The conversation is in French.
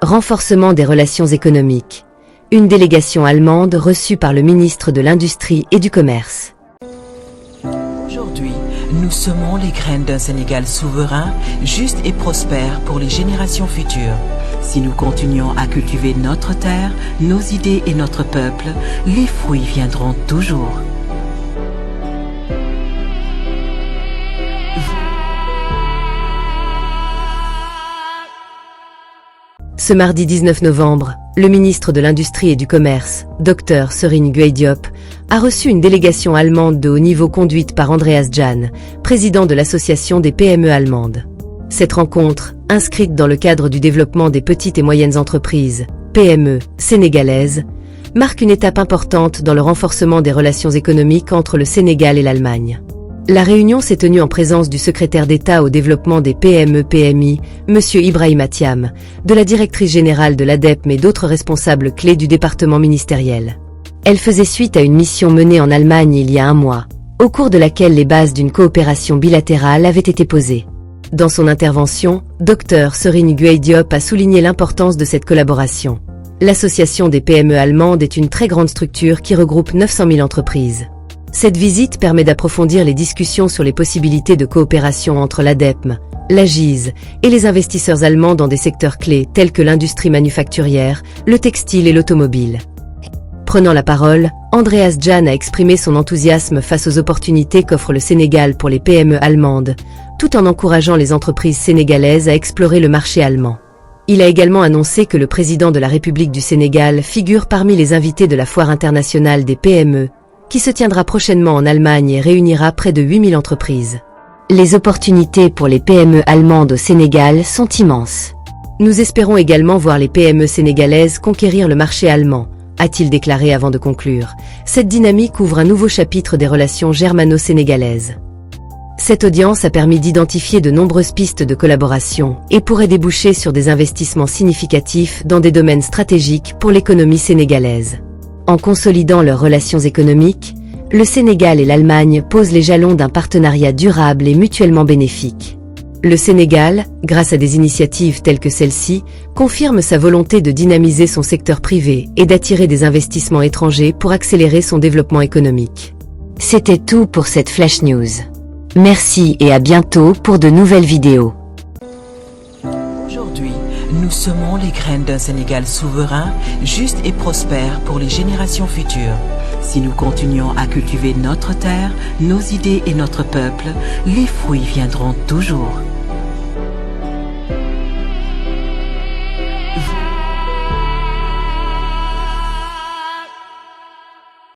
Renforcement des relations économiques. Une délégation allemande reçue par le ministre de l'Industrie et du Commerce. Aujourd'hui, nous semons les graines d'un Sénégal souverain, juste et prospère pour les générations futures. Si nous continuons à cultiver notre terre, nos idées et notre peuple, les fruits viendront toujours. Ce mardi 19 novembre, le ministre de l'Industrie et du Commerce, Dr Serigne Gueye Diop, a reçu une délégation allemande de haut niveau conduite par Andreas Jahn, président de l'Association des PME allemandes. Cette rencontre, inscrite dans le cadre du développement des petites et moyennes entreprises, PME, sénégalaises, marque une étape importante dans le renforcement des relations économiques entre le Sénégal et l'Allemagne. La réunion s'est tenue en présence du secrétaire d'État au développement des PME-PMI, M. Ibrahima Thiam, de la directrice générale de l'ADEPM et d'autres responsables clés du département ministériel. Elle faisait suite à une mission menée en Allemagne il y a un mois, au cours de laquelle les bases d'une coopération bilatérale avaient été posées. Dans son intervention, Dr Serigne Gueye Diop a souligné l'importance de cette collaboration. L'Association des PME allemandes est une très grande structure qui regroupe 900 000 entreprises. Cette visite permet d'approfondir les discussions sur les possibilités de coopération entre l'ADEPM, l'AGIZ et les investisseurs allemands dans des secteurs clés tels que l'industrie manufacturière, le textile et l'automobile. Prenant la parole, Andreas Jahn a exprimé son enthousiasme face aux opportunités qu'offre le Sénégal pour les PME allemandes, tout en encourageant les entreprises sénégalaises à explorer le marché allemand. Il a également annoncé que le président de la République du Sénégal figure parmi les invités de la Foire internationale des PME, qui se tiendra prochainement en Allemagne et réunira près de 8000 entreprises. Les opportunités pour les PME allemandes au Sénégal sont immenses. Nous espérons également voir les PME sénégalaises conquérir le marché allemand, a-t-il déclaré avant de conclure. Cette dynamique ouvre un nouveau chapitre des relations germano-sénégalaises. Cette audience a permis d'identifier de nombreuses pistes de collaboration et pourrait déboucher sur des investissements significatifs dans des domaines stratégiques pour l'économie sénégalaise. En consolidant leurs relations économiques, le Sénégal et l'Allemagne posent les jalons d'un partenariat durable et mutuellement bénéfique. Le Sénégal, grâce à des initiatives telles que celle-ci, confirme sa volonté de dynamiser son secteur privé et d'attirer des investissements étrangers pour accélérer son développement économique. C'était tout pour cette Flash News. Merci et à bientôt pour de nouvelles vidéos. Aujourd'hui, nous semons les graines d'un Sénégal souverain, juste et prospère pour les générations futures. Si nous continuons à cultiver notre terre, nos idées et notre peuple, les fruits viendront toujours.